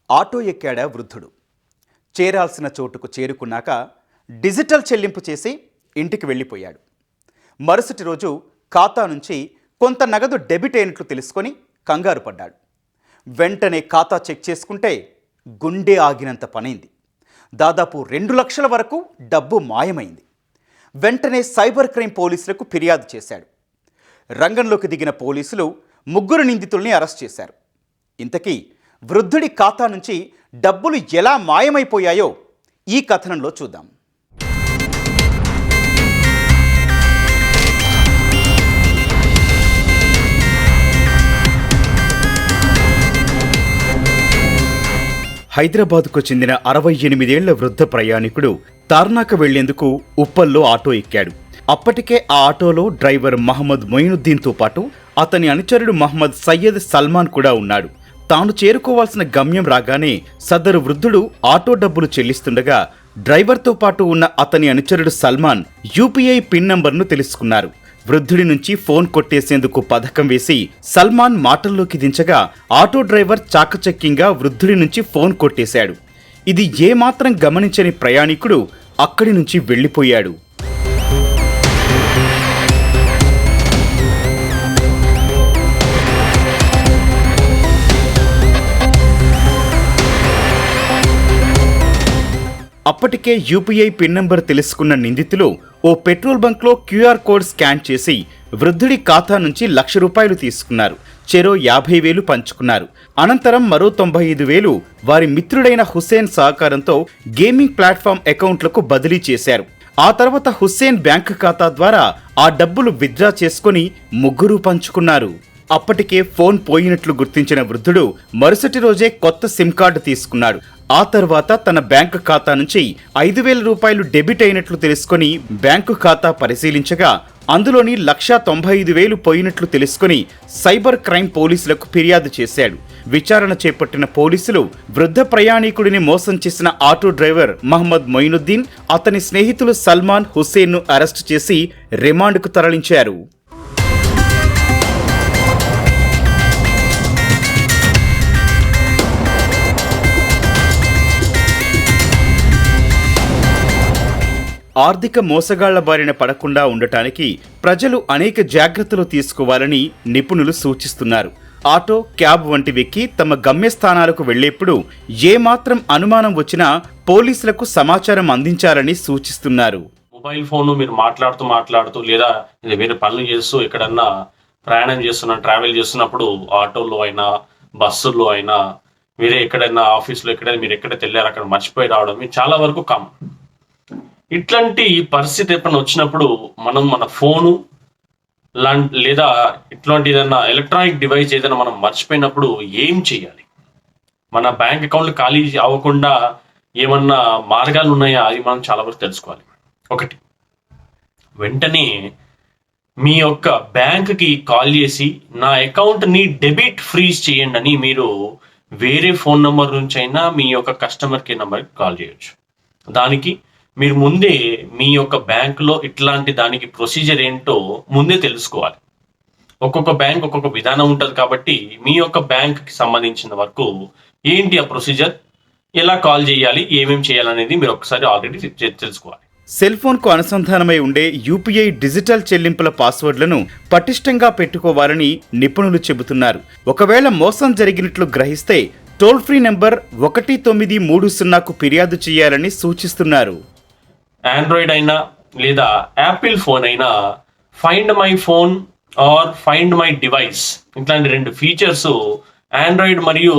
Auto ఎక్కాడా వృద్ధుడు. చేరాల్సిన చోటుకు చేరుకున్నాక digital చెల్లింపు చేసి ఇంటికి వెళ్ళిపోయాడు. మరుసటి రోజు ఖాతా నుంచి కొంత నగదు డెబిట్ అయినట్లు తెలుసుకొని కంగారు పడ్డాడు. వెంటనే ఖాతా చెక్ చేసుకుంటే గుండె ఆగినంత పనైంది. దాదాపు 2 లక్షల వరకు డబ్బు మాయమైంది. వెంటనే సైబర్ క్రైమ్ పోలీసులకు ఫిర్యాదు చేశాడు. రంగంలోకి దిగిన పోలీసులు 3 నిందితుల్ని అరెస్ట్ చేశారు. ఇంతకీ వృద్ధుడి ఖాతా నుంచి డబ్బులు ఎలా మాయమైపోయాయో ఈ కథనంలో చూద్దాం. హైదరాబాద్కు చెందిన 68 ఏళ్ల వృద్ధ ప్రయాణికుడు తార్నాక వెళ్లేందుకు ఉప్పల్లో ఆటో ఎక్కాడు. అప్పటికే ఆ ఆటోలో డ్రైవర్ మహమ్మద్ మొయినుద్దీన్తో పాటు అతని అనుచరుడు మహమ్మద్ సయ్యద్ సల్మాన్ కూడా ఉన్నాడు. తాను చేరుకోవాల్సిన గమ్యం రాగానే సదరు వృద్ధుడు ఆటో డబ్బులు చెల్లిస్తుండగా డ్రైవర్తో పాటు ఉన్న అతని అనుచరుడు సల్మాన్ యూపీఐ పిన్ నంబర్ను తెలుసుకున్నారు. వృద్ధుడి నుంచి ఫోన్ కొట్టేసేందుకు పథకం వేసి సల్మాన్ మాటల్లోకి దించగా ఆటో డ్రైవర్ చాకచక్యంగా వృద్ధుడి నుంచి ఫోన్ కొట్టేశాడు. ఇది ఏమాత్రం గమనించని ప్రయాణికుడు అక్కడి నుంచి వెళ్లిపోయాడు. అప్పటికే యూపీఐ పిన్ నంబర్ తెలుసుకున్న నిందితులు ఓ పెట్రోల్ బంక్లో క్యూఆర్ కోడ్ స్కాన్ చేసి వృద్ధుడి ఖాతా నుంచి ₹1,00,000 తీసుకున్నారు. చెరో 50,000 పంచుకున్నారు. అనంతరం మరో 95,000 వారి మిత్రుడైన హుస్సేన్ సహకారంతో గేమింగ్ ప్లాట్ఫామ్ అకౌంట్లకు బదిలీ చేశారు. ఆ తర్వాత హుస్సేన్ బ్యాంకు ఖాతా ద్వారా ఆ డబ్బులు విత్డ్రా చేసుకుని ముగ్గురు పంచుకున్నారు. అప్పటికే ఫోన్ పోయినట్లు గుర్తించిన వృద్ధుడు మరుసటి రోజే కొత్త సిమ్ కార్డు తీసుకున్నాడు. ఆ తర్వాత తన బ్యాంకు ఖాతా నుంచి ₹5,000 డెబిట్ అయినట్లు తెలుసుకుని బ్యాంకు ఖాతా పరిశీలించగా అందులోని ₹1,95,000 పోయినట్లు తెలుసుకుని సైబర్ క్రైమ్ పోలీసులకు ఫిర్యాదు చేశాడు. విచారణ చేపట్టిన పోలీసులు వృద్ధ ప్రయాణికుడిని మోసం చేసిన ఆటో డ్రైవర్ మహమ్మద్ మొయినుద్దీన్, అతని స్నేహితులు సల్మాన్, హుస్సేన్ను అరెస్టు చేసి రిమాండ్కు తరలించారు. ఆర్థిక మోసగాళ్ల బారిన పడకుండా ఉండటానికి ప్రజలు అనేక జాగ్రత్తలు తీసుకోవాలని నిపుణులు సూచిస్తున్నారు. ఆటో, క్యాబ్ వంటి వెక్కి తమ గమ్యస్థానాలకు వెళ్లేప్పుడు ఏమాత్రం అనుమానం వచ్చినా పోలీసులకు సమాచారం అందించాలని సూచిస్తున్నారు. మొబైల్ ఫోన్ మీరు మాట్లాడుతూ లేదా వేరే పనులు చేస్తూ ఎక్కడన్నా ప్రయాణం ట్రావెల్ చేస్తున్నప్పుడు ఆటోలో అయినా బస్సుల్లో అయినా వేరే ఎక్కడైనా ఆఫీస్లో ఎక్కడైనా మీరు ఎక్కడైతే వెళ్ళారు అక్కడ మర్చిపోయి రావడం చాలా వరకు కామన్. ఇట్లాంటి పరిస్థితి ఎప్పుడైనా వచ్చినప్పుడు మనం మన ఫోను లేదా ఇట్లాంటి ఏదైనా ఎలక్ట్రానిక్ డివైస్ ఏదైనా మనం మర్చిపోయినప్పుడు ఏం చేయాలి? మన బ్యాంక్ అకౌంట్ ఖాళీ అవ్వకుండా ఏమన్నా మార్గాలు ఉన్నాయా అది మనం చాలా వరకు తెలుసుకోవాలి. ఒకటి, వెంటనే మీ యొక్క బ్యాంక్కి కాల్ చేసి నా అకౌంట్ని డెబిట్ ఫ్రీజ్ చేయండి అని మీరు వేరే ఫోన్ నెంబర్ నుంచి అయినా మీ యొక్క కస్టమర్ కేర్ నెంబర్కి కాల్ చేయొచ్చు. దానికి మీరు ముందే మీ యొక్క బ్యాంకులో ఇట్లాంటి దానికి ప్రొసీజర్ ఏంటో ముందే తెలుసుకోవాలి. ఒక్కొక్క బ్యాంక్ ఒక్కొక్క విధానం ఉంటుంది కాబట్టి మీ యొక్క బ్యాంక్కి సంబంధించిన వరకు ఏంటి ఆ ప్రొసీజర్, ఎలా కాల్ చేయాలి, ఏమేమి చేయాలనేది మీరు ఒకసారి ఆల్రెడీ తెలుసుకోవాలి. సెల్ ఫోన్కు అనుసంధానమై ఉండే యూపీఐ డిజిటల్ చెల్లింపుల పాస్వర్డ్లను పటిష్టంగా పెట్టుకోవాలని నిపుణులు చెబుతున్నారు. ఒకవేళ మోసం జరిగినట్లు గ్రహిస్తే టోల్ ఫ్రీ నెంబర్ 1930కు ఫిర్యాదు చేయాలని సూచిస్తున్నారు. ఆండ్రాయిడ్ అయినా లేదా యాపిల్ ఫోన్ అయినా find my phone are find my device ఇట్లాంటి 2 ఫీచర్స్ ఆండ్రాయిడ్ మరియు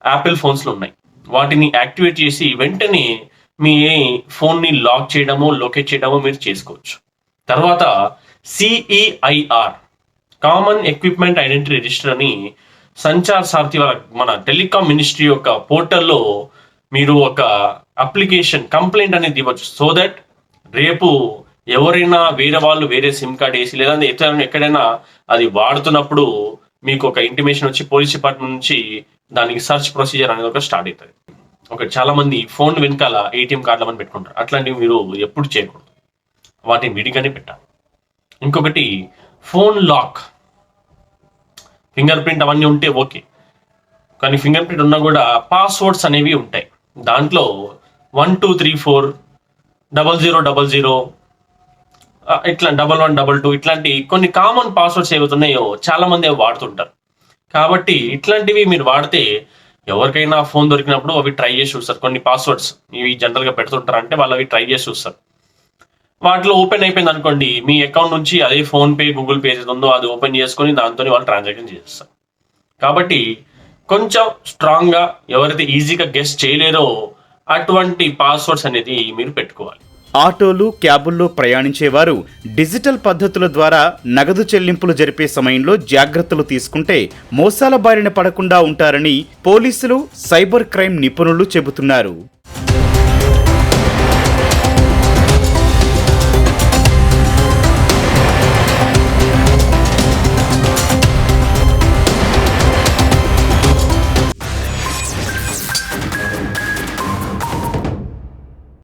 యాపిల్ ఫోన్స్లో ఉన్నాయి. వాటిని యాక్టివేట్ చేసి వెంటనే మీ ఫోన్ని లాక్ చేయడమో లొకేట్ చేయడమో మీరు చేసుకోవచ్చు. తర్వాత CEIR common equipment identity register అని సంచార్ సారథి మన టెలికాం మినిస్ట్రీ యొక్క పోర్టల్లో మీరు ఒక అప్లికేషన్ కంప్లైంట్ అనేది ఇవ్వచ్చు. సో దట్ రేపు ఎవరైనా వేరే వాళ్ళు వేరే సిమ్ కార్డ్ వేసి లేదా ఎక్కడైనా అది వాడుతున్నప్పుడు మీకు ఒక ఇంటిమేషన్ వచ్చి పోలీస్ డిపార్ట్మెంట్ నుంచి దానికి సర్చ్ ప్రొసీజర్ అనేది ఒక స్టార్ట్ అవుతుంది. చాలా మంది ఫోన్ వెనకాల ATM కార్డులు అని పెట్టుకుంటారు. అట్లాంటివి మీరు ఎప్పుడు చేయకూడదు, వాటిని విడిగానే పెట్టాలి. ఇంకొకటి ఫోన్ లాక్, ఫింగర్ ప్రింట్ అవన్నీ ఉంటే ఓకే. కానీ ఫింగర్ ప్రింట్ ఉన్నా కూడా పాస్వర్డ్స్ అనేవి ఉంటాయి. దాంట్లో 1234 0000 ఇట్లా 1122 ఇట్లాంటి కొన్ని కామన్ పాస్వర్డ్స్ ఏవైతున్నాయో చాలా మంది అవి వాడుతుంటారు. కాబట్టి ఇట్లాంటివి మీరు వాడితే ఎవరికైనా ఫోన్ దొరికినప్పుడు అవి ట్రై చేసి చూస్తారు. కొన్ని పాస్వర్డ్స్ ఇవి జనరల్గా పెడుతుంటారు, అంటే వాళ్ళు అవి ట్రై చేసి చూస్తారు. వాటిలో ఓపెన్ అయిపోయింది అనుకోండి, మీ అకౌంట్ నుంచి అదే ఫోన్పే గూగుల్ పే ఏది ఉందో అది ఓపెన్ చేసుకొని దాంతో వాళ్ళు ట్రాన్సాక్షన్ చేస్తారు. కాబట్టి కొంచెం స్ట్రాంగ్గా ఎవరైతే ఈజీగా గెస్ చేయలేరో అటువంటి పాస్వర్డ్స్ అనేది మీరు పెట్టుకోవాలి. ఆటోలు, క్యాబుల్లో ప్రయాణించేవారు డిజిటల్ పద్ధతుల ద్వారా నగదు చెల్లింపులు జరిపే సమయంలో జాగ్రత్తలు తీసుకుంటే మోసాల బారిన పడకుండా ఉంటారని పోలీసులు, సైబర్ క్రైమ్ నిపుణులు చెబుతున్నారు.